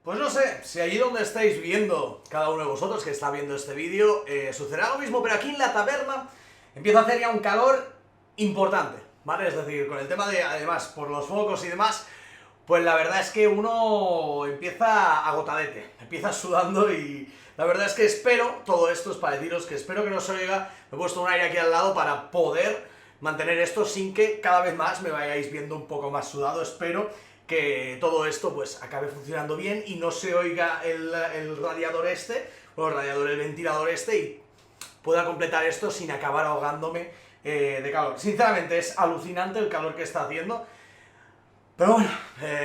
Pues no sé, si allí donde estáis viendo, cada uno de vosotros que está viendo este vídeo, sucederá lo mismo, pero aquí en la taberna empieza a hacer ya un calor importante, ¿vale? Es decir, con el tema de, además, por los focos y demás, pues la verdad es que uno empieza agotadete, empieza sudando y la verdad es que espero, todo esto es para deciros que espero que no se oiga, me he puesto un aire aquí al lado para poder mantener esto sin que cada vez más me vayáis viendo un poco más sudado, espero que todo esto pues acabe funcionando bien y no se oiga el radiador este, el ventilador este y pueda completar esto sin acabar ahogándome de calor. Sinceramente es alucinante el calor que está haciendo, pero bueno,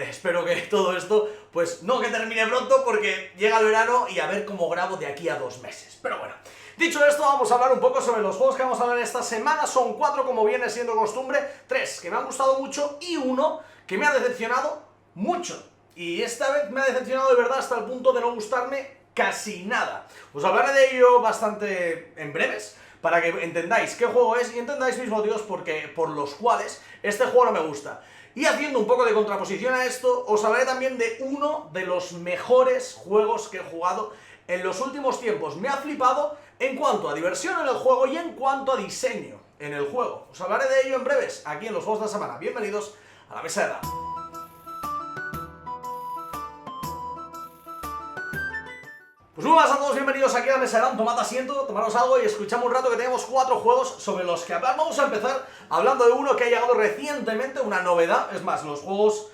espero que todo esto pues no que termine pronto porque llega el verano y a ver cómo grabo de aquí a 2 meses. Pero bueno, dicho esto, vamos a hablar un poco sobre los juegos que vamos a hablar esta semana. Son 4 como viene siendo costumbre, 3 que me han gustado mucho y 1 que me ha decepcionado mucho. Y esta vez me ha decepcionado de verdad hasta el punto de no gustarme casi nada. Os hablaré de ello bastante en breves, para que entendáis qué juego es y entendáis mis motivos por los cuales este juego no me gusta. Y haciendo un poco de contraposición a esto, os hablaré también de uno de los mejores juegos que he jugado en los últimos tiempos. Me ha flipado en cuanto a diversión en el juego y en cuanto a diseño en el juego. Os hablaré de ello en breves, aquí en los juegos de la semana. Bienvenidos a la mesa de edad. Pues muy buenas a todos, bienvenidos aquí a la mesa de edad. Tomad asiento, tomaros algo y escuchamos un rato que tenemos 4 juegos sobre los que hablar. Vamos a empezar hablando de uno que ha llegado recientemente, una novedad. Es más, los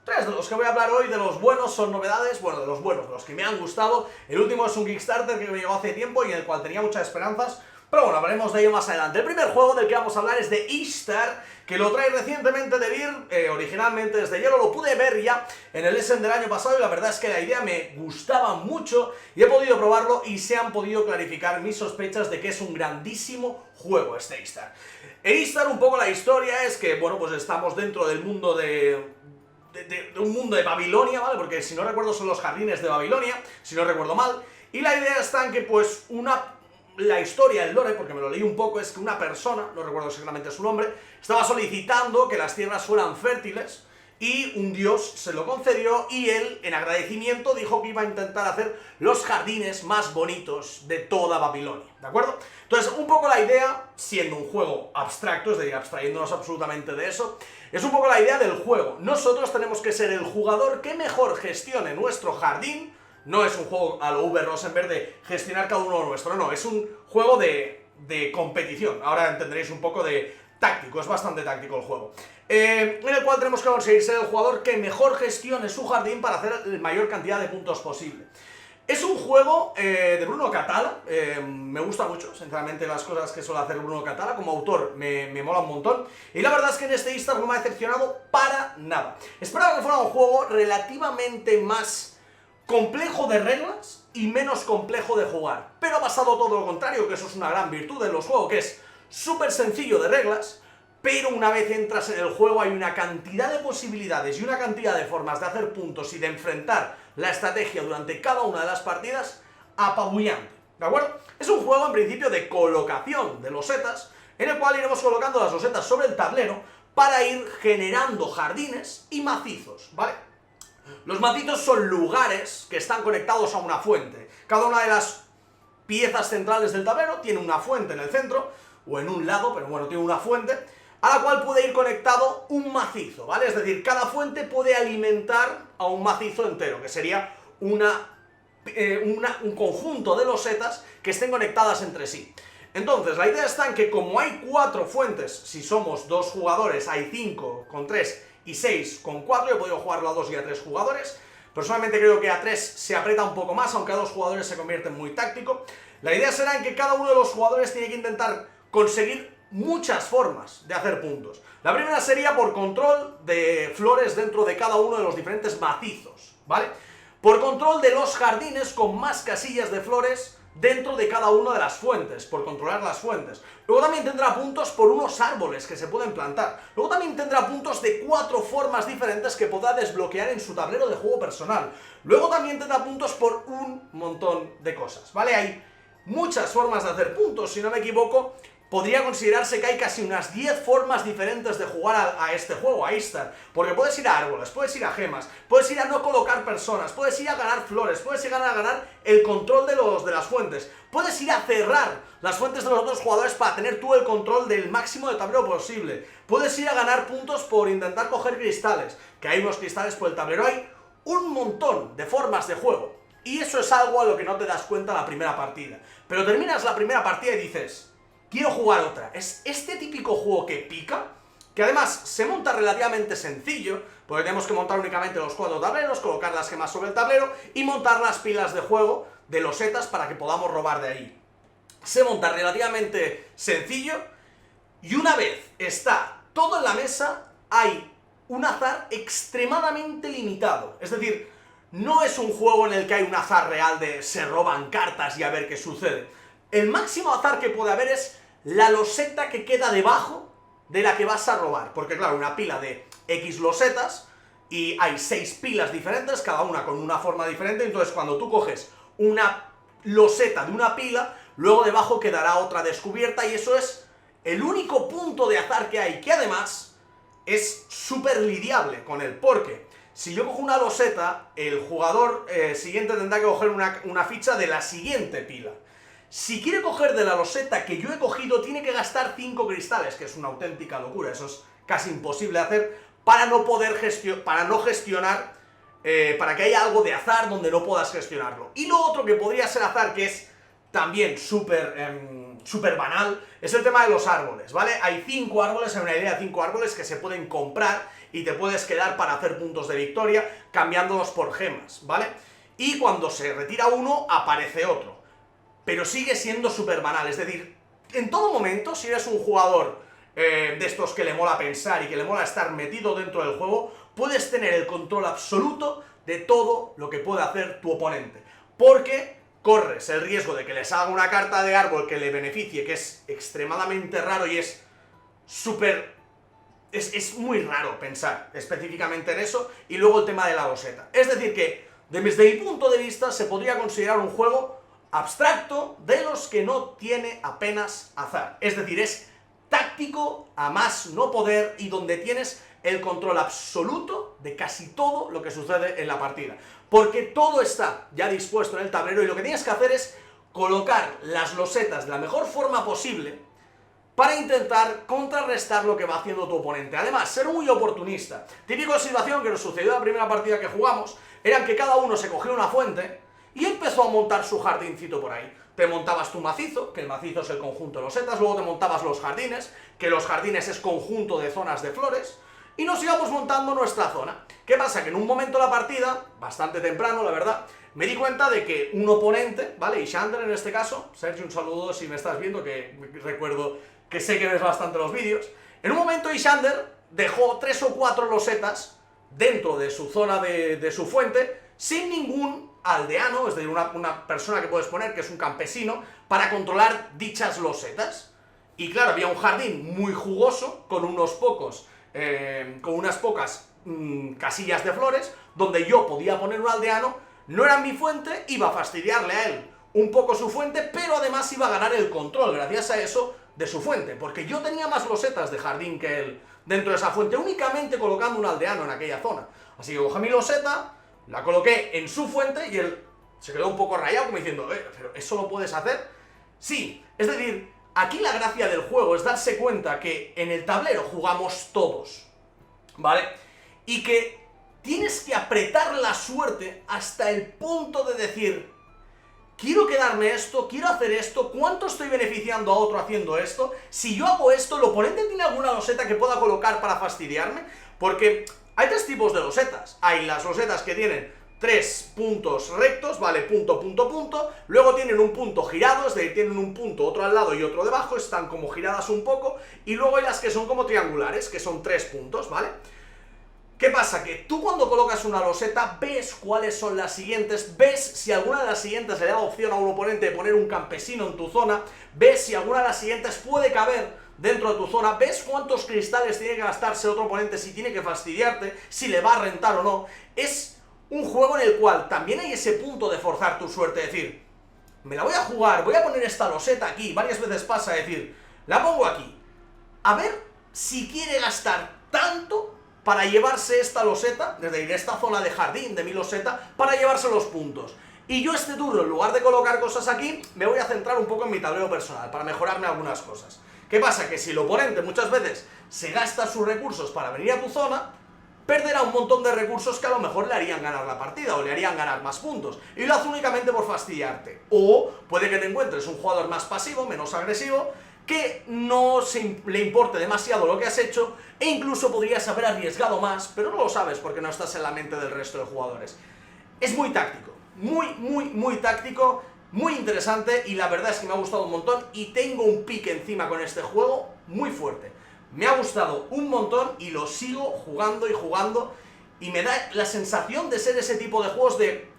3 de los que voy a hablar hoy, de los buenos, son novedades. Bueno, de los buenos, de los que me han gustado. El último es un Kickstarter que me llegó hace tiempo y en el cual tenía muchas esperanzas. Pero bueno, hablaremos de ello más adelante. El primer juego del que vamos a hablar es de Ishtar, que lo trae recientemente de Beer, originalmente desde Hielo. Lo pude ver ya en el Essen del año pasado y la verdad es que la idea me gustaba mucho y he podido probarlo y se han podido clarificar mis sospechas de que es un grandísimo juego este Ishtar. Ishtar, un poco la historia es que, bueno, pues estamos dentro del mundo de un mundo de Babilonia, ¿vale? Porque si no recuerdo son los jardines de Babilonia, si no recuerdo mal, y la idea está en que pues la historia, el lore, porque me lo leí un poco, es que una persona, no recuerdo exactamente su nombre, estaba solicitando que las tierras fueran fértiles y un dios se lo concedió y él, en agradecimiento, dijo que iba a intentar hacer los jardines más bonitos de toda Babilonia, ¿de acuerdo? Entonces, un poco la idea, siendo un juego abstracto, es decir, abstrayéndonos absolutamente de eso, es un poco la idea del juego. Nosotros tenemos que ser el jugador que mejor gestione nuestro jardín. No es un juego a lo Uwe Rosenberg de gestionar cada uno nuestro, no, es un juego de competición. Ahora entenderéis un poco de táctico, es bastante táctico el juego. En el cual tenemos que conseguir ser el jugador que mejor gestione su jardín para hacer la mayor cantidad de puntos posible. Es un juego de Bruno Cathala, me gusta mucho, sinceramente las cosas que suele hacer Bruno Cathala, como autor me mola un montón, y la verdad es que en este Ishtar no me ha decepcionado para nada. Esperaba que fuera un juego relativamente más complejo de reglas y menos complejo de jugar, pero ha pasado todo lo contrario, que eso es una gran virtud de los juegos, que es súper sencillo de reglas, pero una vez entras en el juego hay una cantidad de posibilidades y una cantidad de formas de hacer puntos y de enfrentar la estrategia durante cada una de las partidas apabullante, ¿de acuerdo? Es un juego en principio de colocación de losetas, en el cual iremos colocando las losetas sobre el tablero para ir generando jardines y macizos, ¿vale? Los macizos son lugares que están conectados a una fuente. Cada una de las piezas centrales del tablero tiene una fuente en el centro, o en un lado, pero bueno, tiene una fuente, a la cual puede ir conectado un macizo, ¿vale? Es decir, cada fuente puede alimentar a un macizo entero, que sería un conjunto de losetas que estén conectadas entre sí. Entonces, la idea está en que como hay 4 fuentes, si somos 2 jugadores, hay 5 con 3 y 6 con 4, yo he podido jugarlo a 2 y a 3 jugadores. Personalmente creo que a 3 se aprieta un poco más, aunque a 2 jugadores se convierte en muy táctico. La idea será en que cada uno de los jugadores tiene que intentar conseguir muchas formas de hacer puntos. La primera sería por control de flores dentro de cada uno de los diferentes macizos, ¿vale? Por control de los jardines con más casillas de flores dentro de cada una de las fuentes, por controlar las fuentes. Luego también tendrá puntos por unos árboles que se pueden plantar. Luego también tendrá puntos de 4 formas diferentes que podrá desbloquear en su tablero de juego personal. Luego también tendrá puntos por un montón de cosas, ¿vale? Hay muchas formas de hacer puntos, si no me equivoco. podría considerarse que hay casi unas 10 formas diferentes de jugar a este juego, a Istar. Porque puedes ir a árboles, puedes ir a gemas, puedes ir a no colocar personas, puedes ir a ganar flores, puedes ir a ganar el control de las fuentes, puedes ir a cerrar las fuentes de los otros jugadores para tener tú el control del máximo de tablero posible, puedes ir a ganar puntos por intentar coger cristales, que hay unos cristales por el tablero, hay un montón de formas de juego. Y eso es algo a lo que no te das cuenta la primera partida. Pero terminas la primera partida y dices, quiero jugar otra. Es este típico juego que pica, que además se monta relativamente sencillo, porque tenemos que montar únicamente los 4 tableros, colocar las gemas sobre el tablero y montar las pilas de juego de losetas para que podamos robar de ahí. Se monta relativamente sencillo y una vez está todo en la mesa, hay un azar extremadamente limitado. Es decir, no es un juego en el que hay un azar real de se roban cartas y a ver qué sucede. El máximo azar que puede haber es la loseta que queda debajo de la que vas a robar. Porque claro, una pila de X losetas y hay 6 pilas diferentes, cada una con una forma diferente. Entonces cuando tú coges una loseta de una pila, luego debajo quedará otra descubierta y eso es el único punto de azar que hay, que además es súper lidiable con él, porque si yo cojo una loseta, el jugador siguiente tendrá que coger una ficha de la siguiente pila. Si quiere coger de la loseta que yo he cogido, tiene que gastar 5 cristales, que es una auténtica locura, eso es casi imposible de hacer, para no gestionar, para que haya algo de azar donde no puedas gestionarlo. Y lo otro que podría ser azar, que es también súper banal, es el tema de los árboles, ¿vale? Hay 5 árboles, hay una idea de 5 árboles que se pueden comprar y te puedes quedar para hacer puntos de victoria cambiándolos por gemas, ¿vale? Y cuando se retira uno, aparece otro. Pero sigue siendo súper banal, es decir, en todo momento, si eres un jugador de estos que le mola pensar y que le mola estar metido dentro del juego, puedes tener el control absoluto de todo lo que puede hacer tu oponente. Porque corres el riesgo de que les haga una carta de árbol que le beneficie, que es extremadamente raro y es súper... Es muy raro pensar específicamente en eso, y luego el tema de la loseta. Es decir que, desde mi punto de vista, se podría considerar un juego abstracto de los que no tiene apenas azar. Es decir, es táctico a más no poder y donde tienes el control absoluto de casi todo lo que sucede en la partida. Porque todo está ya dispuesto en el tablero y lo que tienes que hacer es colocar las losetas de la mejor forma posible para intentar contrarrestar lo que va haciendo tu oponente. Además, ser muy oportunista. Típica situación que nos sucedió en la primera partida que jugamos, era que cada uno se cogió una fuente y empezó a montar su jardincito por ahí. Te montabas tu macizo, que el macizo es el conjunto de losetas, luego te montabas los jardines, que los jardines es conjunto de zonas de flores, y nos íbamos montando nuestra zona. ¿Qué pasa? Que en un momento de la partida, bastante temprano, la verdad, me di cuenta de que un oponente, ¿vale? Ishander en este caso, Sergio, un saludo si me estás viendo, que recuerdo que sé que ves bastante los vídeos. En un momento Ishander dejó 3 o 4 losetas dentro de su zona de su fuente, sin ningún aldeano, es decir, una persona que puedes poner, que es un campesino, para controlar dichas losetas. Y claro, había un jardín muy jugoso, con unas pocas casillas de flores, donde yo podía poner un aldeano, no era mi fuente, iba a fastidiarle a él un poco su fuente, pero además iba a ganar el control, gracias a eso, de su fuente, porque yo tenía más losetas de jardín que él dentro de esa fuente, únicamente colocando un aldeano en aquella zona. Así que cogí mi loseta, la coloqué en su fuente y él se quedó un poco rayado como diciendo, ¿pero eso lo puedes hacer? Sí, es decir, aquí la gracia del juego es darse cuenta que en el tablero jugamos todos, ¿vale? Y que tienes que apretar la suerte hasta el punto de decir, quiero quedarme esto, quiero hacer esto, ¿cuánto estoy beneficiando a otro haciendo esto? Si yo hago esto, ¿el oponente tiene alguna loseta que pueda colocar para fastidiarme? Porque hay 3 tipos de losetas. Hay las losetas que tienen 3 puntos rectos, ¿vale? Punto, punto, punto. Luego tienen un punto girado, es decir, tienen un punto, otro al lado y otro debajo, están como giradas un poco. Y luego hay las que son como triangulares, que son 3 puntos, ¿vale? ¿Qué pasa? Que tú cuando colocas una loseta ves cuáles son las siguientes, ves si alguna de las siguientes le da opción a un oponente de poner un campesino en tu zona, ves si alguna de las siguientes puede caber dentro de tu zona, ves cuántos cristales tiene que gastarse otro oponente, si tiene que fastidiarte, si le va a rentar o no. Es un juego en el cual también hay ese punto de forzar tu suerte, decir, me la voy a jugar, voy a poner esta loseta aquí, varias veces pasa decir, La pongo aquí. A ver si quiere gastar tanto para llevarse esta loseta, desde esta zona de jardín de mi loseta, para llevarse los puntos. Y yo este turno, en lugar de colocar cosas aquí, me voy a centrar un poco en mi tablero personal, para mejorarme algunas cosas. ¿Qué pasa? Que si el oponente muchas veces se gasta sus recursos para venir a tu zona, perderá un montón de recursos que a lo mejor le harían ganar la partida, o le harían ganar más puntos, y lo hace únicamente por fastidiarte. O puede que te encuentres un jugador más pasivo, menos agresivo, que no le importe demasiado lo que has hecho, e incluso podrías haber arriesgado más, pero no lo sabes porque no estás en la mente del resto de jugadores. Es muy táctico, muy táctico, muy interesante, y la verdad es que me ha gustado un montón, y tengo un pique encima con este juego muy fuerte. Me ha gustado un montón y lo sigo jugando y jugando, y me da la sensación de ser ese tipo de juegos de,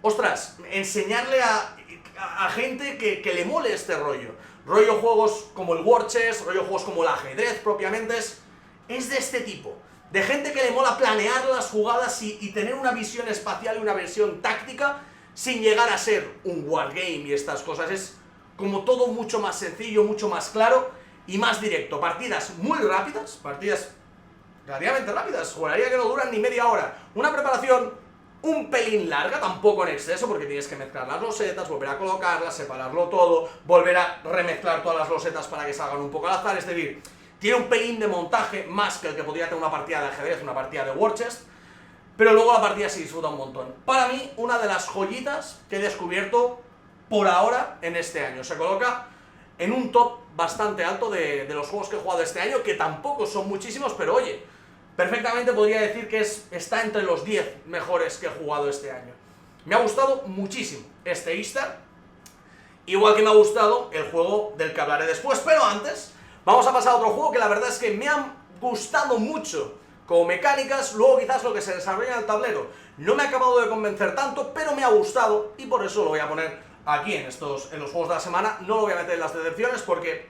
ostras, enseñarle a gente que le mole este rollo. Rollo juegos como el War Chess, rollo juegos como el ajedrez propiamente, es de este tipo. De gente que le mola planear las jugadas y tener una visión espacial y una visión táctica sin llegar a ser un wargame y estas cosas. Es como todo mucho más sencillo, mucho más claro y más directo. Partidas muy rápidas, partidas relativamente rápidas, jugaría que no duran ni media hora. Una preparación un pelín larga, tampoco en exceso, porque tienes que mezclar las losetas, volver a colocarlas, separarlo todo, volver a remezclar todas las losetas para que salgan un poco al azar. Es decir, tiene un pelín de montaje más que el que podría tener una partida de ajedrez, una partida de War Chess, pero luego la partida se disfruta un montón. Para mí, una de las joyitas que he descubierto por ahora en este año. Se coloca en un top bastante alto de los juegos que he jugado este año, que tampoco son muchísimos, pero oye, perfectamente podría decir que está entre los 10 mejores que he jugado este año. Me ha gustado muchísimo este Istar, igual que me ha gustado el juego del que hablaré después, pero antes vamos a pasar a otro juego que la verdad es que me han gustado mucho como mecánicas. Luego quizás lo que se desarrolla en el tablero no me ha acabado de convencer tanto, pero me ha gustado y por eso lo voy a poner aquí en los juegos de la semana. No lo voy a meter en las decepciones porque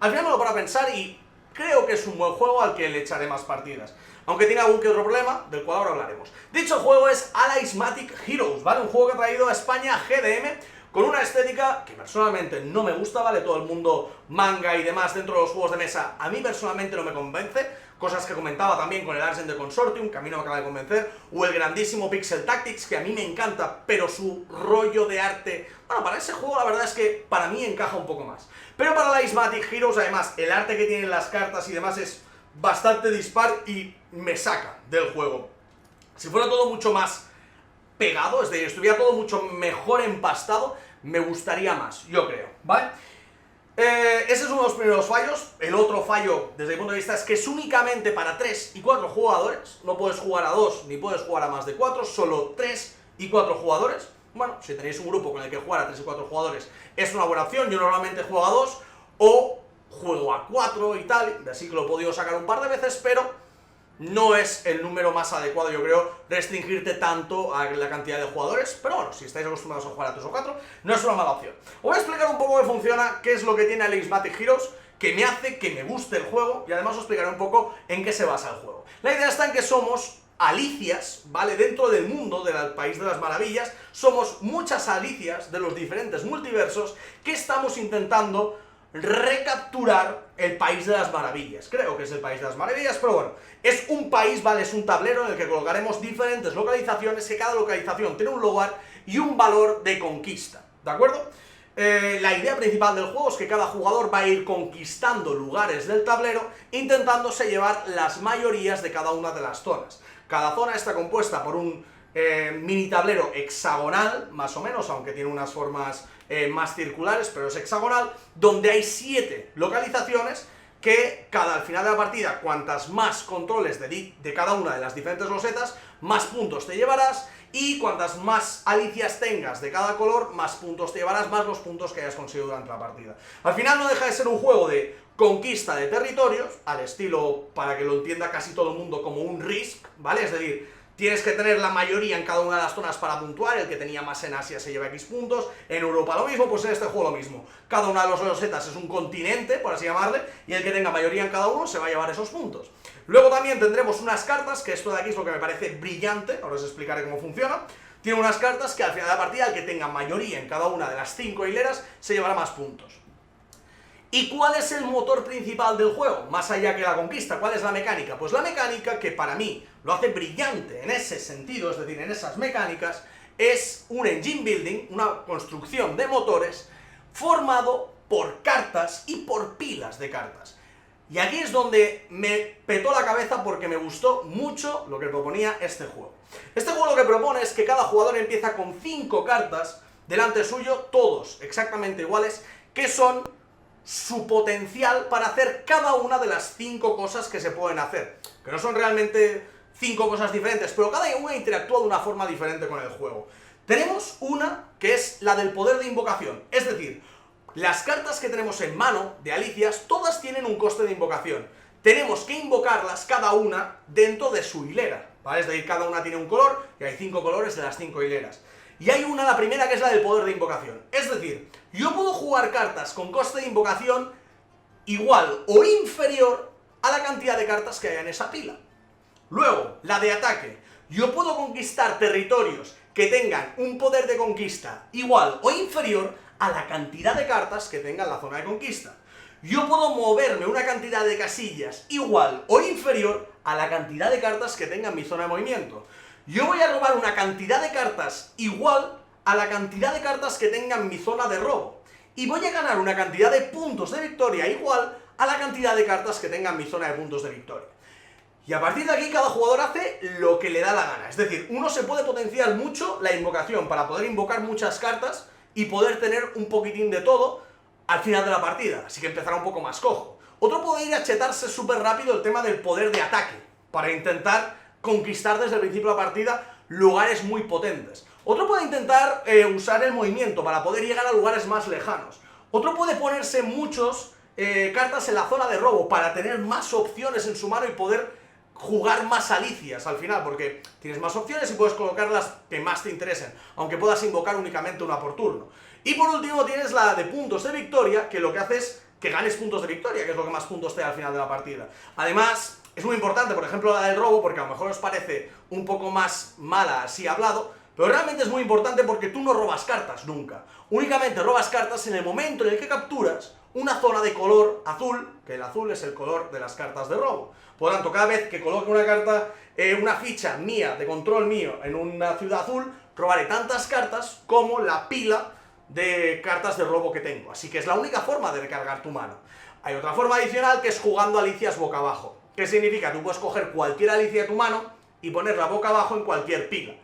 al final me lo paro a pensar y creo que es un buen juego al que le echaré más partidas, aunque tiene algún que otro problema, del cual ahora hablaremos. Dicho juego es Alysmatic Heroes, ¿vale? Un juego que ha traído a España GDM, con una estética que personalmente no me gusta, ¿vale? Todo el mundo manga y demás dentro de los juegos de mesa, a mí personalmente no me convence. Cosas que comentaba también con el Argent de Consortium, que a mí no me acaba de convencer, o el grandísimo Pixel Tactics, que a mí me encanta, pero su rollo de arte, bueno, para ese juego la verdad es que para mí encaja un poco más. Pero para Alysmatic Heroes, además, el arte que tienen las cartas y demás es bastante dispar y me saca del juego. Si fuera todo mucho más pegado, es decir, estuviera todo mucho mejor empastado, me gustaría más, yo creo, ¿vale? Ese es uno de los primeros fallos. El otro fallo, desde mi punto de vista, es que es únicamente para 3 y 4 jugadores. No puedes jugar a 2, ni puedes jugar a más de 4, solo 3 y 4 jugadores. Bueno, si tenéis un grupo con el que jugar a 3 y 4 jugadores, es una buena opción. Yo normalmente juego a 2, o juego a 4 y tal, así que lo he podido sacar un par de veces, pero no es el número más adecuado, yo creo, restringirte tanto a la cantidad de jugadores, pero bueno, si estáis acostumbrados a jugar a 3 o 4, no es una mala opción. Os voy a explicar un poco cómo funciona, qué es lo que tiene Alysmatic Heroes, que me hace que me guste el juego, y además os explicaré un poco en qué se basa el juego. La idea está en que somos Alicias, ¿vale? Dentro del mundo del País de las Maravillas, somos muchas Alicias de los diferentes multiversos que estamos intentando recapturar el País de las Maravillas. Creo que es el País de las Maravillas, pero bueno, es un país, ¿vale? Es un tablero en el que colocaremos diferentes localizaciones, que cada localización tiene un lugar y un valor de conquista, ¿de acuerdo? La idea principal del juego es que cada jugador va a ir conquistando lugares del tablero, intentándose llevar las mayorías de cada una de las zonas. Cada zona está compuesta por un mini tablero hexagonal, más o menos, aunque tiene unas formas más circulares, pero es hexagonal, donde hay 7 localizaciones que al final de la partida, cuantas más controles de cada una de las diferentes losetas, más puntos te llevarás, y cuantas más alicias tengas de cada color, más puntos te llevarás, más los puntos que hayas conseguido durante la partida. Al final no deja de ser un juego de conquista de territorios, al estilo, para que lo entienda casi todo el mundo, como un Risk, ¿vale? Es decir, tienes que tener la mayoría en cada una de las zonas para puntuar. El que tenía más en Asia se lleva X puntos, en Europa lo mismo, pues en este juego lo mismo. Cada una de las losetas es un continente, por así llamarle, y el que tenga mayoría en cada uno se va a llevar esos puntos. Luego también tendremos unas cartas, que esto de aquí es lo que me parece brillante, ahora os explicaré cómo funciona. Tiene unas cartas que al final de la partida, el que tenga mayoría en cada una de las 5 hileras, se llevará más puntos. ¿Y cuál es el motor principal del juego? Más allá que la conquista, ¿cuál es la mecánica? Pues la mecánica, que para mí lo hace brillante en ese sentido, es decir, en esas mecánicas, es un engine building, una construcción de motores, formado por cartas y por pilas de cartas. Y aquí es donde me petó la cabeza porque me gustó mucho lo que proponía este juego. Este juego lo que propone es que cada jugador empieza con 5 cartas delante suyo, todos exactamente iguales, que son su potencial para hacer cada una de las 5 cosas que se pueden hacer. Que no son realmente 5 cosas diferentes, pero cada una interactúa de una forma diferente con el juego. Tenemos una que es la del poder de invocación, es decir, las cartas que tenemos en mano de alicias, todas tienen un coste de invocación. Tenemos que invocarlas cada una dentro de su hilera, ¿vale? Es decir, cada una tiene un color y hay 5 colores de las 5 hileras. Y hay una, la primera, que es la del poder de invocación. Es decir, yo puedo jugar cartas con coste de invocación igual o inferior a la cantidad de cartas que hay en esa pila. Luego, la de ataque. Yo puedo conquistar territorios que tengan un poder de conquista igual o inferior a la cantidad de cartas que tenga en la zona de conquista. Yo puedo moverme una cantidad de casillas igual o inferior a la cantidad de cartas que tenga en mi zona de movimiento. Yo voy a robar una cantidad de cartas igual a la cantidad de cartas que tenga en mi zona de robo. Y voy a ganar una cantidad de puntos de victoria igual a la cantidad de cartas que tenga en mi zona de puntos de victoria. Y a partir de aquí cada jugador hace lo que le da la gana. Es decir, uno se puede potenciar mucho la invocación para poder invocar muchas cartas y poder tener un poquitín de todo al final de la partida, así que empezará un poco más cojo. Otro puede ir a chetarse súper rápido el tema del poder de ataque, para intentar conquistar desde el principio de la partida lugares muy potentes. Otro puede intentar usar el movimiento para poder llegar a lugares más lejanos. Otro puede ponerse muchos cartas en la zona de robo para tener más opciones en su mano y poder jugar más alicias al final, porque tienes más opciones y puedes colocar las que más te interesen, aunque puedas invocar únicamente una por turno. Y por último tienes la de puntos de victoria, que lo que hace es que ganes puntos de victoria, que es lo que más puntos te da al final de la partida. Además, es muy importante, por ejemplo, la del robo, porque a lo mejor os parece un poco más mala así hablado, pero realmente es muy importante porque tú no robas cartas nunca. Únicamente robas cartas en el momento en el que capturas una zona de color azul, que el azul es el color de las cartas de robo. Por lo tanto, cada vez que coloque una carta, una ficha mía, de control mío, en una ciudad azul, robaré tantas cartas como la pila de cartas de robo que tengo. Así que es la única forma de recargar tu mano. Hay otra forma adicional que es jugando alicias boca abajo. ¿Qué significa? Tú puedes coger cualquier alicia de tu mano y ponerla boca abajo en cualquier pila,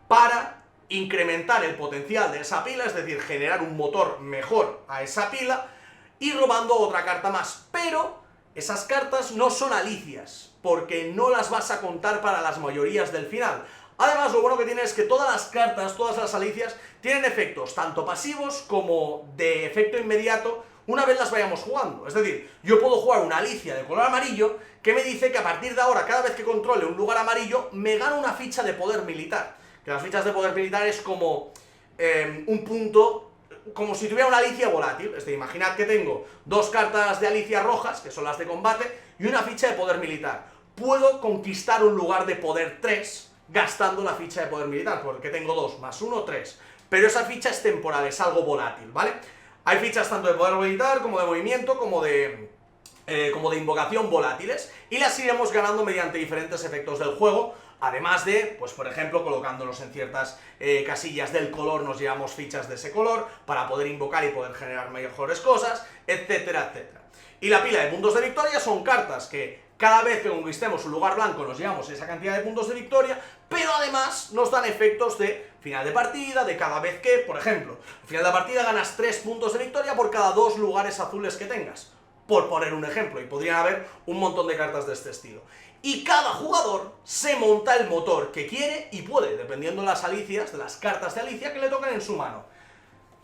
para incrementar el potencial de esa pila, es decir, generar un motor mejor a esa pila, y robando otra carta más. Pero esas cartas no son alicias, porque no las vas a contar para las mayorías del final. Además, lo bueno que tiene es que todas las cartas, todas las alicias, tienen efectos tanto pasivos como de efecto inmediato una vez las vayamos jugando. Es decir, yo puedo jugar una alicia de color amarillo que me dice que a partir de ahora, cada vez que controle un lugar amarillo, me gano una ficha de poder militar. Que las fichas de poder militar es como un punto, como si tuviera una alicia volátil. Es decir, imaginad que tengo 2 cartas de alicia rojas, que son las de combate, y una ficha de poder militar. Puedo conquistar un lugar de poder 3 gastando la ficha de poder militar, porque tengo 2, más 1, 3. Pero esa ficha es temporal, es algo volátil, ¿vale? Hay fichas tanto de poder militar, como de movimiento, como de invocación volátiles, y las iremos ganando mediante diferentes efectos del juego, además de, pues por ejemplo, colocándolos en ciertas casillas del color, nos llevamos fichas de ese color, para poder invocar y poder generar mejores cosas, etcétera, etcétera. Y la pila de puntos de victoria son cartas que cada vez que conquistemos un lugar blanco nos llevamos esa cantidad de puntos de victoria, pero además nos dan efectos de final de partida, de cada vez que, por ejemplo, al final de la partida ganas 3 puntos de victoria por cada 2 lugares azules que tengas, por poner un ejemplo, y podrían haber un montón de cartas de este estilo. Y cada jugador se monta el motor que quiere y puede, dependiendo de las alicias, de las cartas de alicia que le tocan en su mano.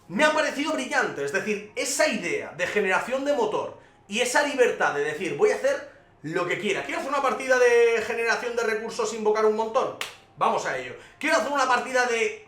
Me ha parecido brillante, es decir, esa idea de generación de motor y esa libertad de decir, voy a hacer lo que quiera. ¿Quiero hacer una partida de generación de recursos e invocar un montón? Vamos a ello. ¿Quiero hacer una partida de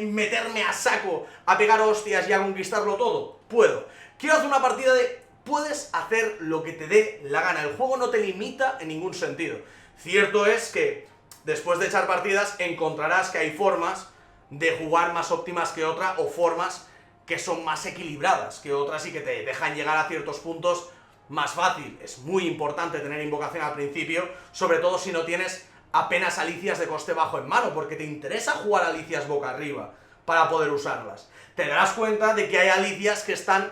meterme a saco, a pegar hostias y a conquistarlo todo? Puedo. ¿Quiero hacer una partida de... Puedes hacer lo que te dé la gana. El juego no te limita en ningún sentido. Cierto es que después de echar partidas encontrarás que hay formas de jugar más óptimas que otra, o formas que son más equilibradas que otras y que te dejan llegar a ciertos puntos más fácil. Es muy importante tener invocación al principio, sobre todo si no tienes apenas alicias de coste bajo en mano, porque te interesa jugar alicias boca arriba para poder usarlas. Te darás cuenta de que hay alicias que están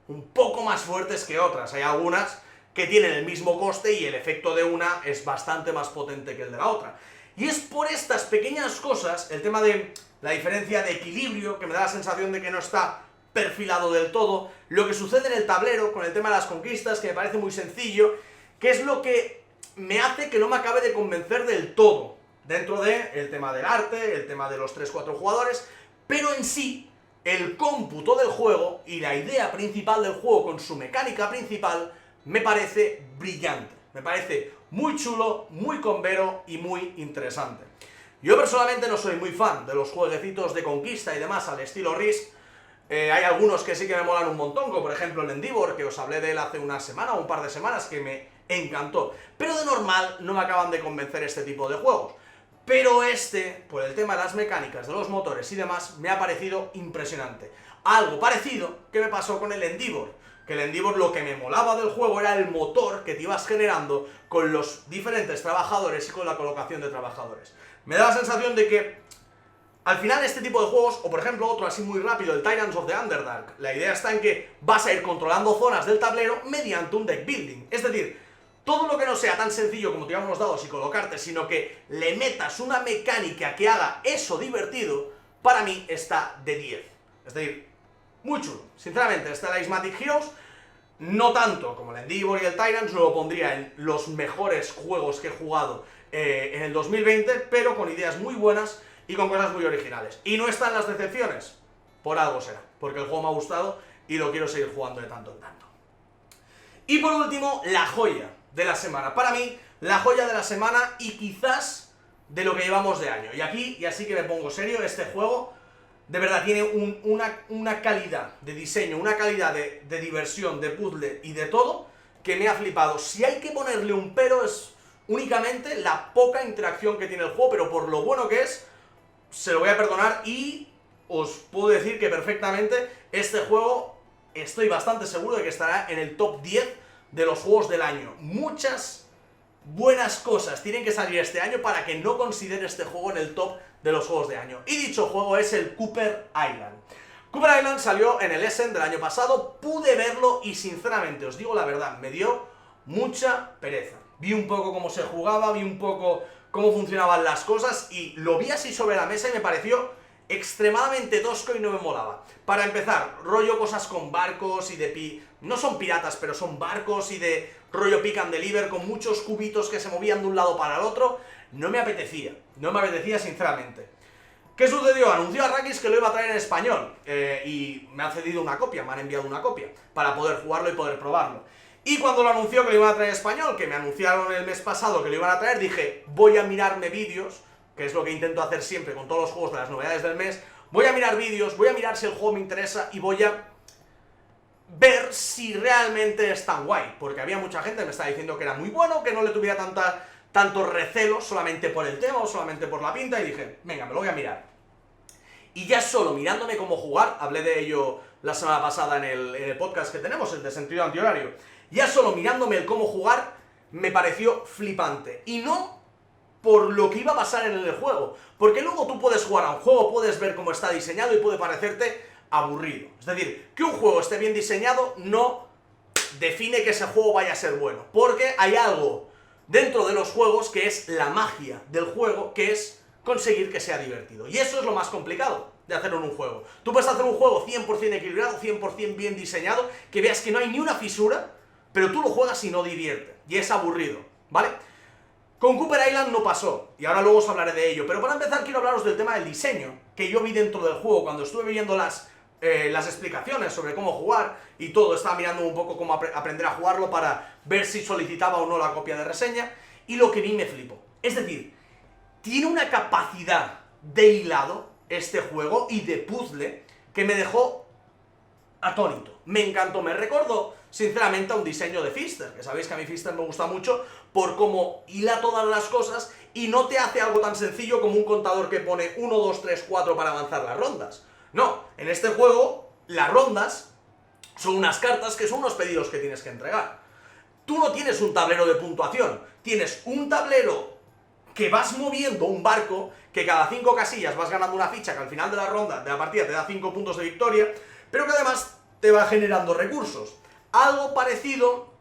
un poco más fuertes que otras. Hay algunas que tienen el mismo coste y el efecto de una es bastante más potente que el de la otra. Y es por estas pequeñas cosas, el tema de la diferencia de equilibrio, que me da la sensación de que no está perfilado del todo, lo que sucede en el tablero con el tema de las conquistas, que me parece muy sencillo, que es lo que me hace que no me acabe de convencer del todo, dentro del tema del arte, el tema de los 3-4 jugadores, pero en sí, el cómputo del juego y la idea principal del juego con su mecánica principal me parece brillante, me parece muy chulo, muy convero y muy interesante. Yo personalmente no soy muy fan de los jueguecitos de conquista y demás al estilo Risk. Hay algunos que sí que me molan un montón, como por ejemplo el Endeavor, que os hablé de él hace una semana o un par de semanas, que me encantó. Pero de normal no me acaban de convencer este tipo de juegos. Pero este, por el tema de las mecánicas, de los motores y demás, me ha parecido impresionante. Algo parecido que me pasó con el Endeavor. Que el Endeavor, lo que me molaba del juego era el motor que te ibas generando con los diferentes trabajadores y con la colocación de trabajadores. Me da la sensación de que al final este tipo de juegos, o por ejemplo otro así muy rápido, el Tyrants of the Underdark, la idea está en que vas a ir controlando zonas del tablero mediante un deck building. Es decir, todo lo que no sea tan sencillo como tirar unos dados y colocarte, sino que le metas una mecánica que haga eso divertido, para mí está de 10. Es decir, muy chulo. Sinceramente, este Ismatic Heroes, no tanto como el Endeavor y el Tyrants, no lo pondría en los mejores juegos que he jugado en el 2020, pero con ideas muy buenas y con cosas muy originales. Y no están las decepciones, por algo será, porque el juego me ha gustado y lo quiero seguir jugando de tanto en tanto. Y por último, la joya de la semana. Para mí, la joya de la semana y quizás de lo que llevamos de año. Y aquí, y así que me pongo serio, este juego de verdad tiene una calidad de diseño, una calidad de diversión, de puzzle y de todo, que me ha flipado. Si hay que ponerle un pero es únicamente la poca interacción que tiene el juego, pero por lo bueno que es, se lo voy a perdonar y os puedo decir que perfectamente este juego estoy bastante seguro de que estará en el top 10 de los juegos del año. Muchas buenas cosas tienen que salir este año para que no considere este juego en el top de los juegos de año. Y dicho juego es el Cooper Island. Cooper Island salió en el Essen del año pasado, pude verlo y sinceramente os digo la verdad, me dio mucha pereza. Vi un poco cómo se jugaba, vi un poco cómo funcionaban las cosas y lo vi así sobre la mesa y me pareció extremadamente tosco y no me molaba. Para empezar, rollo cosas con barcos y de no son piratas, pero son barcos y de rollo pick and deliver con muchos cubitos que se movían de un lado para el otro. No me apetecía sinceramente. ¿Qué sucedió? Anunció a Arrakis que lo iba a traer en español y me han cedido una copia, me han enviado una copia para poder jugarlo y poder probarlo. Y cuando lo anunció que lo iban a traer en español, que me anunciaron el mes pasado que lo iban a traer, dije, voy a mirarme vídeos, que es lo que intento hacer siempre con todos los juegos de las novedades del mes, voy a mirar vídeos, voy a mirar si el juego me interesa y voy a ver si realmente es tan guay, porque había mucha gente que me estaba diciendo que era muy bueno, que no le tuviera tanto recelo solamente por el tema o solamente por la pinta, y dije, venga, me lo voy a mirar. Y ya solo mirándome cómo jugar, hablé de ello la semana pasada en el podcast que tenemos, el de sentido antihorario, ya solo mirándome el cómo jugar, me pareció flipante. Y no por lo que iba a pasar en el juego, porque luego tú puedes jugar a un juego, puedes ver cómo está diseñado y puede parecerte aburrido. Es decir, que un juego esté bien diseñado no define que ese juego vaya a ser bueno, porque hay algo dentro de los juegos que es la magia del juego, que es conseguir que sea divertido. Y eso es lo más complicado de hacer en un juego. Tú puedes hacer un juego 100% equilibrado, 100% bien diseñado, que veas que no hay ni una fisura, pero tú lo juegas y no divierte, y es aburrido, ¿vale? Con Cooper Island no pasó, y ahora luego os hablaré de ello, pero para empezar quiero hablaros del tema del diseño, que yo vi dentro del juego cuando estuve viendo las explicaciones sobre cómo jugar y todo, estaba mirando un poco cómo aprender a jugarlo para ver si solicitaba o no la copia de reseña, y lo que vi me flipó. Es decir, tiene una capacidad de hilado este juego y de puzzle que me dejó atónito. Me encantó, me recordó sinceramente a un diseño de Pfister, que sabéis que a mí Pfister me gusta mucho por cómo hila todas las cosas y no te hace algo tan sencillo como un contador que pone 1, 2, 3, 4 para avanzar las rondas. No, en este juego las rondas son unas cartas que son unos pedidos que tienes que entregar. Tú no tienes un tablero de puntuación, tienes un tablero que vas moviendo un barco, que cada 5 casillas vas ganando una ficha que al final de la ronda, de la partida, te da 5 puntos de victoria, pero que además te va generando recursos. Algo parecido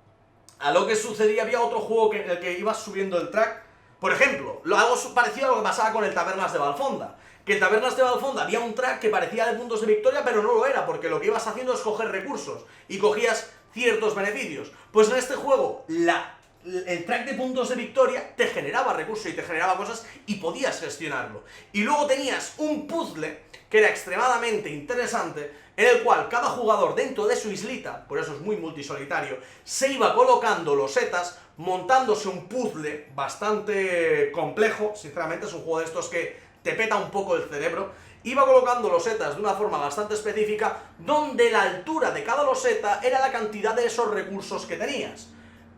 a lo que sucedía, había otro juego en el que ibas subiendo el track, por ejemplo, algo parecido a lo que pasaba con el Tabernas de Valfonda, que el Tabernas de Valfonda había un track que parecía de puntos de victoria, pero no lo era, porque lo que ibas haciendo es coger recursos, y cogías ciertos beneficios. Pues en este juego, el track de puntos de victoria te generaba recursos y te generaba cosas y podías gestionarlo. Y luego tenías un puzzle que era extremadamente interesante, en el cual cada jugador dentro de su islita, por eso es muy multisolitario, se iba colocando losetas, montándose un puzzle bastante complejo. Sinceramente es un juego de estos que te peta un poco el cerebro. Iba colocando losetas de una forma bastante específica, donde la altura de cada loseta era la cantidad de esos recursos que tenías.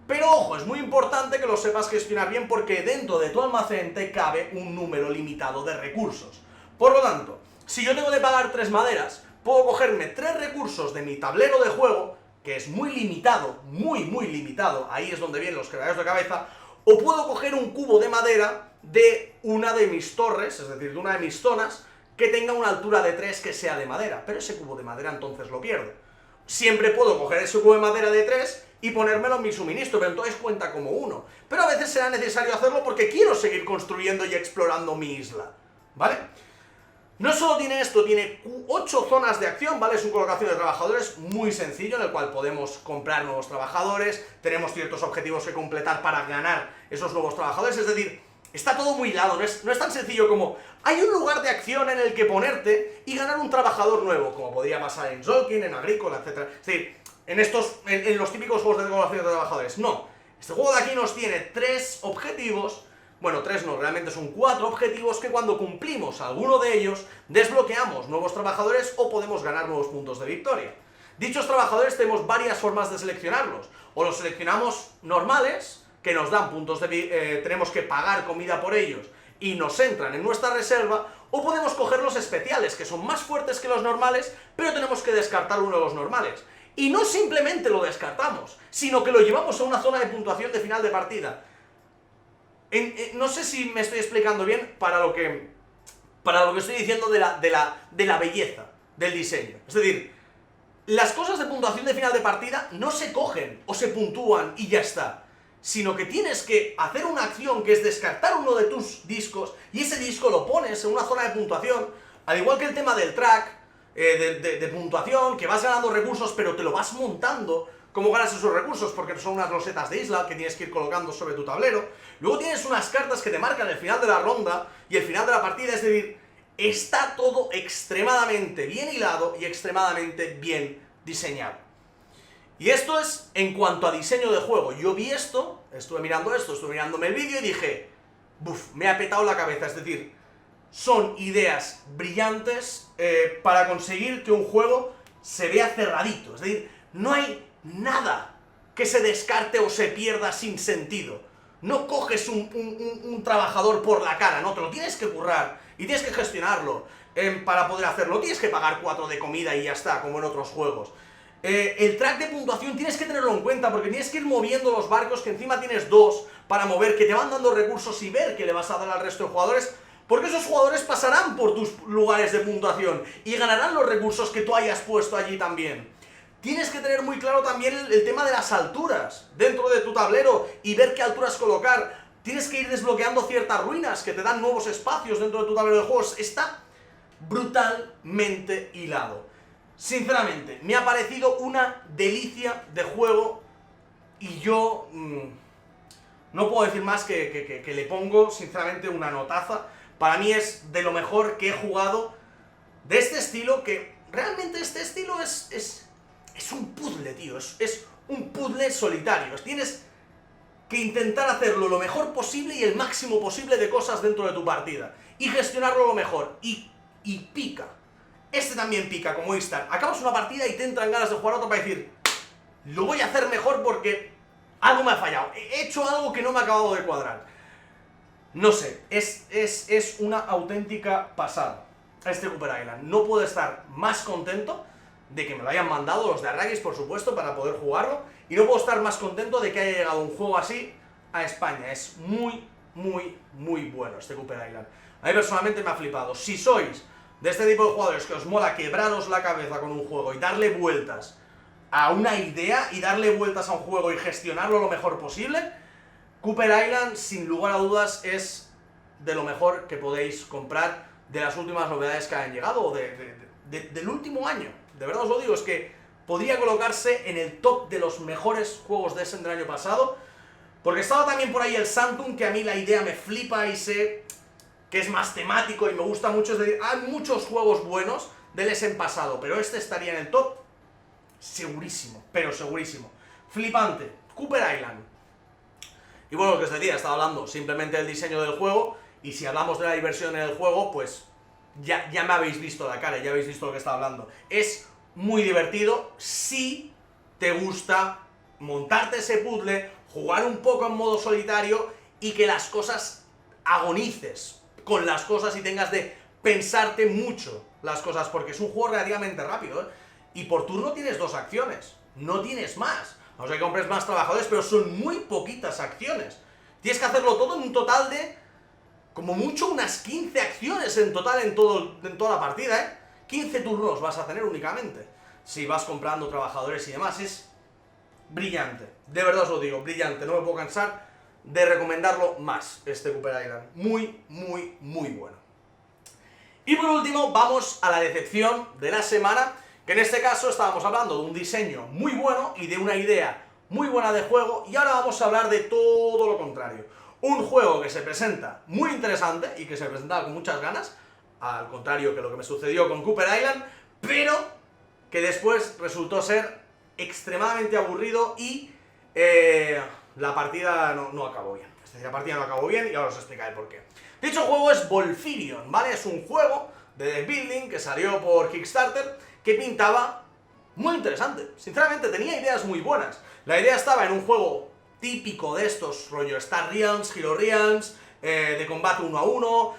Pero ojo, es muy importante que lo sepas gestionar bien, porque dentro de tu almacén te cabe un número limitado de recursos. Por lo tanto, si yo tengo que pagar 3 maderas, puedo cogerme 3 recursos de mi tablero de juego, que es muy limitado, muy limitado, ahí es donde vienen los quebraderos de cabeza, o puedo coger un cubo de madera de una de mis torres, es decir, de una de mis zonas, que tenga una altura de 3 que sea de madera, pero ese cubo de madera entonces lo pierdo. Siempre puedo coger ese cubo de madera de 3 y ponérmelo en mi suministro, pero entonces cuenta como 1. Pero a veces será necesario hacerlo porque quiero seguir construyendo y explorando mi isla, ¿vale? No solo tiene esto, tiene 8 zonas de acción, ¿vale? Es una colocación de trabajadores muy sencillo, en el cual podemos comprar nuevos trabajadores, tenemos ciertos objetivos que completar para ganar esos nuevos trabajadores, es decir, está todo muy hilado, no es tan sencillo como hay un lugar de acción en el que ponerte y ganar un trabajador nuevo, como podría pasar en Zolkin, en Agrícola, etc. Es decir, en los típicos juegos de colocación de trabajadores. No, este juego de aquí nos tiene 3 objetivos. Bueno, 3 no, realmente son 4 objetivos que cuando cumplimos alguno de ellos, desbloqueamos nuevos trabajadores o podemos ganar nuevos puntos de victoria. Dichos trabajadores tenemos varias formas de seleccionarlos. O los seleccionamos normales, que nos dan puntos de tenemos que pagar comida por ellos y nos entran en nuestra reserva, o podemos coger los especiales, que son más fuertes que los normales, pero tenemos que descartar uno de los normales. Y no simplemente lo descartamos, sino que lo llevamos a una zona de puntuación de final de partida. No sé si me estoy explicando bien para lo que estoy diciendo de la belleza del diseño. Es decir, las cosas de puntuación de final de partida no se cogen o se puntúan y ya está, sino que tienes que hacer una acción que es descartar uno de tus discos y ese disco lo pones en una zona de puntuación, al igual que el tema del track, de puntuación, que vas ganando recursos pero te lo vas montando. ¿Cómo ganas esos recursos? Porque son unas losetas de isla que tienes que ir colocando sobre tu tablero. Luego tienes unas cartas que te marcan el final de la ronda y el final de la partida, es decir, está todo extremadamente bien hilado y extremadamente bien diseñado. Y esto es en cuanto a diseño de juego. Yo vi esto, estuve mirándome el vídeo y dije, buf, me ha petado la cabeza. Es decir, son ideas brillantes para conseguir que un juego se vea cerradito. Es decir, no hay nada que se descarte o se pierda sin sentido. No coges un trabajador por la cara, no, te lo tienes que currar y tienes que gestionarlo para poder hacerlo. Tienes que pagar 4 de comida y ya está, como en otros juegos. El track de puntuación tienes que tenerlo en cuenta, porque tienes que ir moviendo los barcos, que encima tienes 2 para mover, que te van dando recursos y ver que le vas a dar al resto de jugadores, porque esos jugadores pasarán por tus lugares de puntuación y ganarán los recursos que tú hayas puesto allí también. Tienes que tener muy claro también el tema de las alturas dentro de tu tablero y ver qué alturas colocar. Tienes que ir desbloqueando ciertas ruinas que te dan nuevos espacios dentro de tu tablero de juegos. Está brutalmente hilado. Sinceramente, me ha parecido una delicia de juego y yo no puedo decir más que le pongo, sinceramente, una notaza. Para mí es de lo mejor que he jugado de este estilo, que realmente este estilo es un puzzle, tío, es un puzzle solitario. Tienes que intentar hacerlo lo mejor posible y el máximo posible de cosas dentro de tu partida. Y gestionarlo lo mejor. Y pica. Este también pica, como Istar. Acabas una partida y te entran ganas de jugar otra para decir, lo voy a hacer mejor porque algo me ha fallado. He hecho algo que no me ha acabado de cuadrar. No sé, es una auténtica pasada este Cooper Island. No puedo estar más contento de que me lo hayan mandado los de Arrakis, por supuesto, para poder jugarlo, y no puedo estar más contento de que haya llegado un juego así a España. Es muy, muy, muy bueno este Cooper Island. A mí personalmente me ha flipado. Si sois de este tipo de jugadores que os mola quebraros la cabeza con un juego y darle vueltas a una idea y darle vueltas a un juego y gestionarlo lo mejor posible, Cooper Island, sin lugar a dudas, es de lo mejor que podéis comprar de las últimas novedades que han llegado, o del último año. De verdad os lo digo, es que podría colocarse en el top de los mejores juegos de Essen del año pasado, porque estaba también por ahí el Sanctum, que a mí la idea me flipa y sé que es más temático y me gusta mucho. Es decir, hay muchos juegos buenos del Essen pasado, pero este estaría en el top segurísimo, pero segurísimo. Flipante, Cooper Island. Y bueno, lo que os decía, estaba hablando simplemente del diseño del juego, y si hablamos de la diversión en el juego, pues ya me habéis visto la cara, ya habéis visto lo que estaba hablando. Es muy divertido si te gusta montarte ese puzzle, jugar un poco en modo solitario y que las cosas agonices con las cosas y tengas de pensarte mucho las cosas, porque es un juego relativamente rápido, ¿eh? Y por turno tienes 2 acciones, no tienes más. No sé que compres más trabajadores, pero son muy poquitas acciones. Tienes que hacerlo todo en un total de, como mucho, unas 15 acciones en total en toda la partida, ¿eh? 15 turnos vas a tener únicamente, si vas comprando trabajadores y demás. Es brillante, de verdad os lo digo, brillante. No me puedo cansar de recomendarlo más, este Cooper Island. Muy, muy, muy bueno. Y por último, vamos a la decepción de la semana, que en este caso estábamos hablando de un diseño muy bueno y de una idea muy buena de juego, y ahora vamos a hablar de todo lo contrario. Un juego que se presenta muy interesante y que se presentaba con muchas ganas, al contrario que lo que me sucedió con Cooper Island, pero que después resultó ser extremadamente aburrido y la partida no acabó bien. Es decir, la partida no acabó bien y ahora os explicaré por qué. Dicho juego es Volfirion, ¿vale? Es un juego de deck building que salió por Kickstarter, que pintaba muy interesante. Sinceramente tenía ideas muy buenas. La idea estaba en un juego típico de estos, rollo Star Realms, Hero Realms, de combate 1 a 1,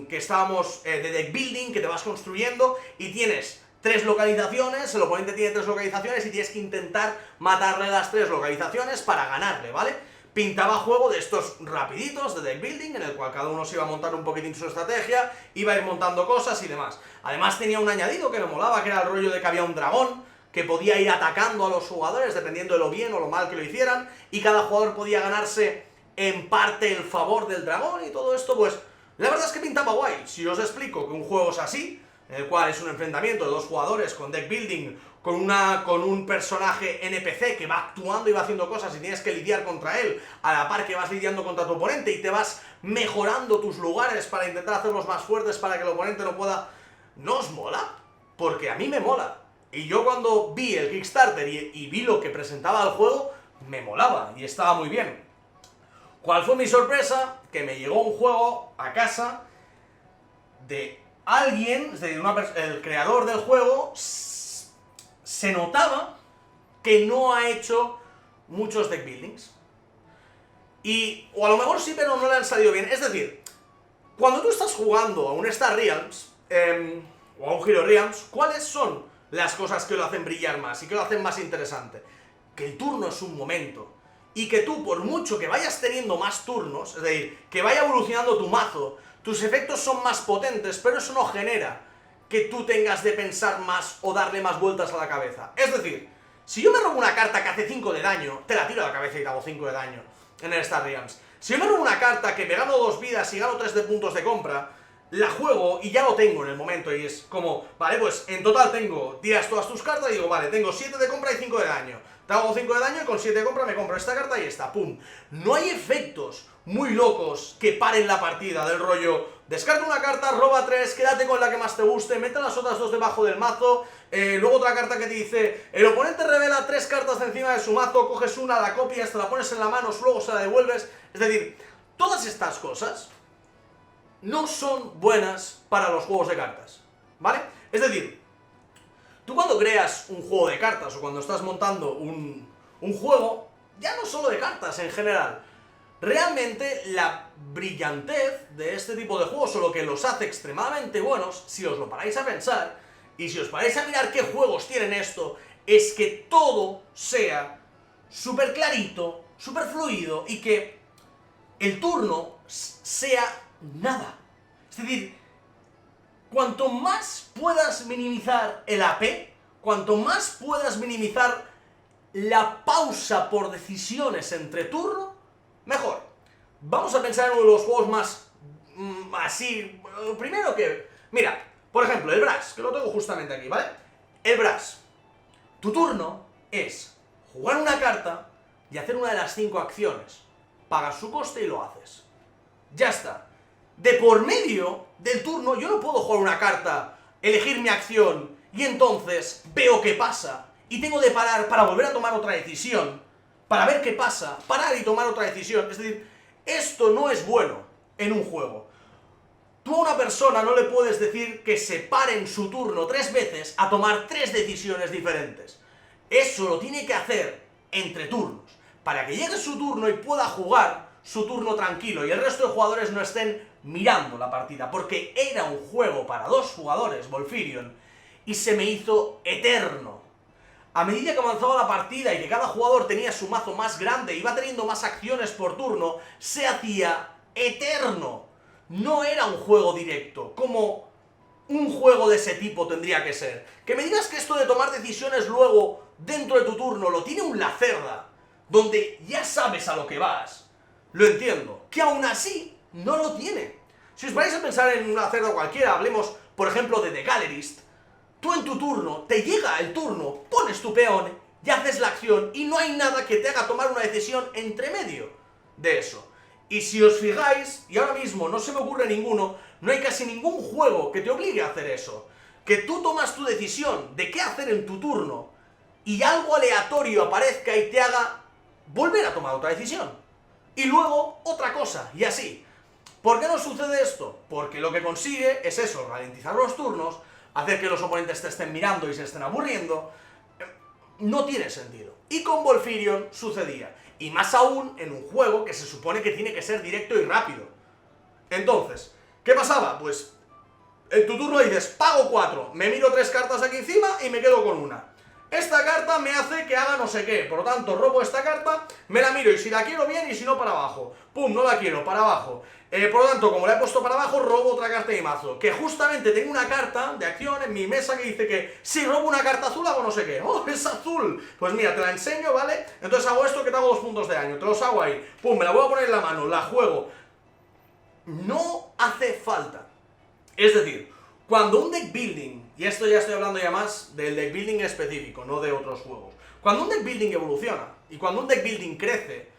que estábamos de deck building, que te vas construyendo y tienes 3 localizaciones, el oponente tiene 3 localizaciones y tienes que intentar matarle las 3 localizaciones para ganarle, ¿vale? Pintaba juego de estos rapiditos de deck building, en el cual cada uno se iba a montar un poquitín su estrategia, iba a ir montando cosas y demás. Además tenía un añadido que me molaba, que era el rollo de que había un dragón, que podía ir atacando a los jugadores dependiendo de lo bien o lo mal que lo hicieran, y cada jugador podía ganarse en parte el favor del dragón y todo esto. Pues la verdad es que pintaba guay. Si os explico que un juego es así, en el cual es un enfrentamiento de 2 jugadores con deck building, con un personaje NPC que va actuando y va haciendo cosas y tienes que lidiar contra él, a la par que vas lidiando contra tu oponente y te vas mejorando tus lugares para intentar hacerlos más fuertes para que el oponente no pueda... ¿No os mola? Porque a mí me mola. Y yo cuando vi el Kickstarter y vi lo que presentaba el juego, me molaba y estaba muy bien. ¿Cuál fue mi sorpresa? Que me llegó un juego a casa de alguien, es decir, el creador del juego, se notaba que no ha hecho muchos deck buildings. O a lo mejor sí, pero no le han salido bien. Es decir, cuando tú estás jugando a un Star Realms, o a un Hero Realms, ¿cuáles son las cosas que lo hacen brillar más y que lo hacen más interesante? Que el turno es un momento. Y que tú, por mucho que vayas teniendo más turnos, es decir, que vaya evolucionando tu mazo, tus efectos son más potentes, pero eso no genera que tú tengas de pensar más o darle más vueltas a la cabeza. Es decir, si yo me robo una carta que hace 5 de daño, te la tiro a la cabeza y te hago 5 de daño en el Star Realms. Si yo me robo una carta que me gano 2 vidas y gano 3 de puntos de compra, la juego y ya lo tengo en el momento y es como, vale, pues en total tiras todas tus cartas y digo, vale, tengo 7 de compra y 5 de daño. Te hago 5 de daño y con 7 de compra me compro esta carta y esta, pum. No hay efectos muy locos que paren la partida, del rollo, descarta una carta, roba 3, quédate con la que más te guste, mete las otras 2 debajo del mazo, luego otra carta que te dice, el oponente revela 3 cartas de encima de su mazo, coges una, la copias, te la pones en la mano, luego se la devuelves. Es decir, todas estas cosas no son buenas para los juegos de cartas, ¿vale? Es decir, tú cuando creas un juego de cartas o cuando estás montando un juego, ya no solo de cartas en general, realmente la brillantez de este tipo de juegos, o lo que los hace extremadamente buenos, si os lo paráis a pensar, Y si os paráis a mirar qué juegos tienen esto, es que todo sea súper clarito, súper fluido y que el turno sea nada. Es decir, cuanto más puedas minimizar el AP, cuanto más puedas minimizar la pausa por decisiones entre turno, mejor. Vamos a pensar en uno de los juegos más así. Primero que, mira, por ejemplo, el Brass, que lo tengo justamente aquí, ¿vale? El Brass. Tu turno es jugar una carta y hacer una de las 5 acciones. Pagas su coste y lo haces. Ya está. De por medio del turno yo no puedo jugar una carta, elegir mi acción y entonces veo qué pasa y tengo de parar para volver a tomar otra decisión, para ver qué pasa, parar y tomar otra decisión. Es decir, esto no es bueno en un juego. Tú a una persona no le puedes decir que se pare en su turno 3 veces a tomar 3 decisiones diferentes. Eso lo tiene que hacer entre turnos, para que llegue su turno y pueda jugar su turno tranquilo y el resto de jugadores no estén mirando la partida, porque era un juego para 2 jugadores, Volfirion, y se me hizo eterno. A medida que avanzaba la partida y que cada jugador tenía su mazo más grande y iba teniendo más acciones por turno, se hacía eterno. No era un juego directo, como un juego de ese tipo tendría que ser. Que me digas que esto de tomar decisiones luego dentro de tu turno lo tiene un Lacerda, donde ya sabes a lo que vas, lo entiendo. Que aún así no lo tiene. Si os vais a pensar en un Lacerda cualquiera, hablemos por ejemplo de The Gallerist, tú en tu turno, te llega el turno, pones tu peón y haces la acción y no hay nada que te haga tomar una decisión entre medio de eso. Y si os fijáis, y ahora mismo no se me ocurre ninguno, no hay casi ningún juego que te obligue a hacer eso. Que tú tomas tu decisión de qué hacer en tu turno y algo aleatorio aparezca y te haga volver a tomar otra decisión. Y luego otra cosa, y así. ¿Por qué no sucede esto? Porque lo que consigue es eso, ralentizar los turnos, hacer que los oponentes te estén mirando y se estén aburriendo. No tiene sentido. Y con Volfirion sucedía. Y más aún en un juego que se supone que tiene que ser directo y rápido. Entonces, ¿qué pasaba? Pues en tu turno dices, pago 4, me miro 3 cartas aquí encima y me quedo con una. Esta carta me hace que haga no sé qué, por lo tanto robo esta carta, me la miro y si la quiero bien y si no para abajo. Pum, no la quiero, para abajo. Por lo tanto, como la he puesto para abajo, robo otra carta de mi mazo. Que justamente tengo una carta de acción en mi mesa que dice que si robo una carta azul hago no sé qué. ¡Oh, es azul! Pues mira, te la enseño, ¿vale? Entonces hago esto que te hago 2 puntos de daño, te los hago ahí. Pum, me la voy a poner en la mano, la juego. No hace falta. Es decir, cuando un deck building, y esto ya estoy hablando ya más del deck building específico, no de otros juegos. Cuando un deck building evoluciona, y cuando un deck building crece,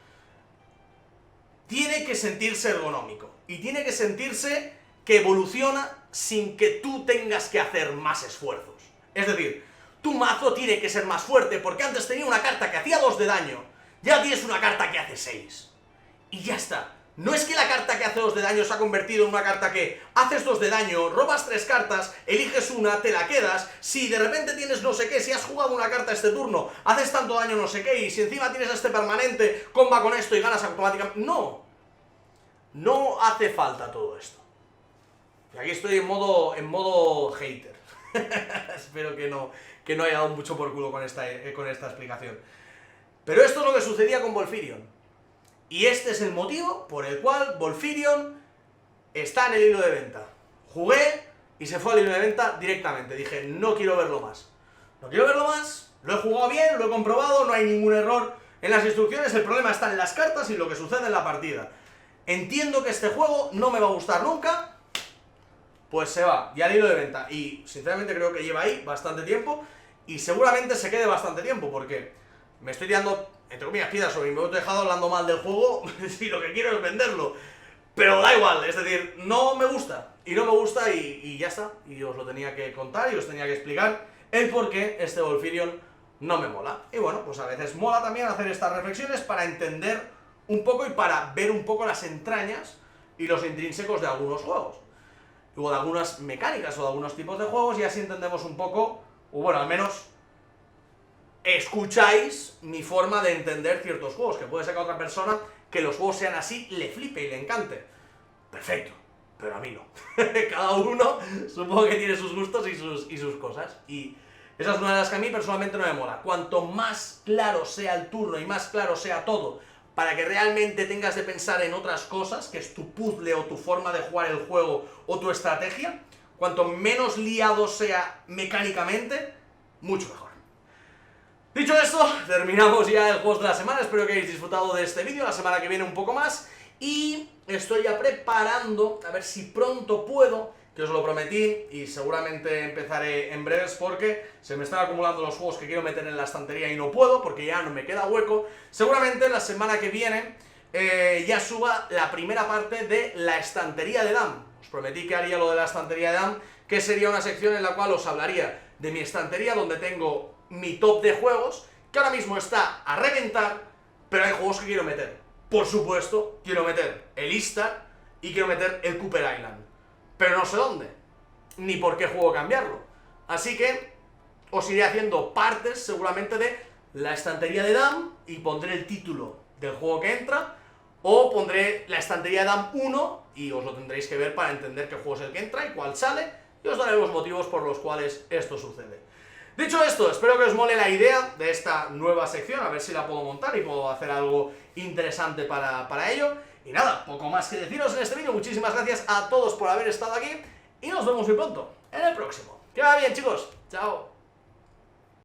tiene que sentirse ergonómico. Y tiene que sentirse que evoluciona sin que tú tengas que hacer más esfuerzos. Es decir, tu mazo tiene que ser más fuerte, porque antes tenía una carta que hacía 2 de daño, ya tienes una carta que hace 6. Y ya está. No es que la carta que hace 2 de daño se ha convertido en una carta que haces 2 de daño, robas 3 cartas, eliges una, te la quedas, si de repente tienes no sé qué, si has jugado una carta este turno, haces tanto daño no sé qué, y si encima tienes este permanente, comba con esto y ganas automáticamente. No. No hace falta todo esto. Y aquí estoy en modo hater. Espero que no haya dado mucho por culo con esta explicación. Pero esto es lo que sucedía con Volfirion. Y este es el motivo por el cual Volfirion está en el hilo de venta. Jugué y se fue al hilo de venta directamente. Dije, no quiero verlo más. No quiero verlo más, lo he jugado bien, lo he comprobado, no hay ningún error en las instrucciones, el problema está en las cartas y lo que sucede en la partida. Entiendo que este juego no me va a gustar nunca, pues se va, y al hilo de venta. Y sinceramente creo que lleva ahí bastante tiempo, y seguramente se quede bastante tiempo, porque me estoy tirando, entre comillas, piedras sobre mi tejado hablando mal del juego, si lo que quiero es venderlo. Pero da igual, es decir, no me gusta, y no me gusta, y ya está. Y os lo tenía que contar, y os tenía que explicar el por qué este Volfirion no me mola. Y bueno, pues a veces mola también hacer estas reflexiones para entender un poco y para ver un poco las entrañas y los intrínsecos de algunos juegos. O de algunas mecánicas o de algunos tipos de juegos, y así entendemos un poco, o bueno, al menos escucháis mi forma de entender ciertos juegos, que puede ser que a otra persona que los juegos sean así le flipe y le encante. Perfecto. pero a mí no. Cada uno supongo que tiene sus gustos y sus cosas. Y esa es una de las que a mí personalmente no me mola. Cuanto más claro sea el turno y más claro sea todo, para que realmente tengas de pensar en otras cosas, que es tu puzzle o tu forma de jugar el juego o tu estrategia, cuanto menos liado sea mecánicamente, mucho mejor. Dicho esto, terminamos ya el juego de la semana. Espero que hayáis disfrutado de este vídeo. La semana que viene un poco más. Y estoy ya preparando, a ver si pronto puedo, que os lo prometí, y seguramente empezaré en breves porque se me están acumulando los juegos que quiero meter en la estantería y no puedo, porque ya no me queda hueco. Seguramente la semana que viene ya suba la primera parte de la estantería de Dan. Os prometí que haría lo de la estantería de Dan, que sería una sección en la cual os hablaría de mi estantería, donde tengo mi top de juegos, que ahora mismo está a reventar, pero hay juegos que quiero meter. Por supuesto, quiero meter el Istar y quiero meter el Cooper Island, pero no sé dónde, ni por qué juego cambiarlo. Así que os iré haciendo partes seguramente de la estantería de Dan y pondré el título del juego que entra, o pondré la estantería de Dan 1 y os lo tendréis que ver para entender qué juego es el que entra y cuál sale, y os daré los motivos por los cuales esto sucede. Dicho esto, espero que os mole la idea de esta nueva sección, a ver si la puedo montar y puedo hacer algo interesante para ello. Y nada, poco más que deciros en este vídeo. Muchísimas gracias a todos por haber estado aquí y nos vemos muy pronto en el próximo. Que vaya bien, chicos. Chao.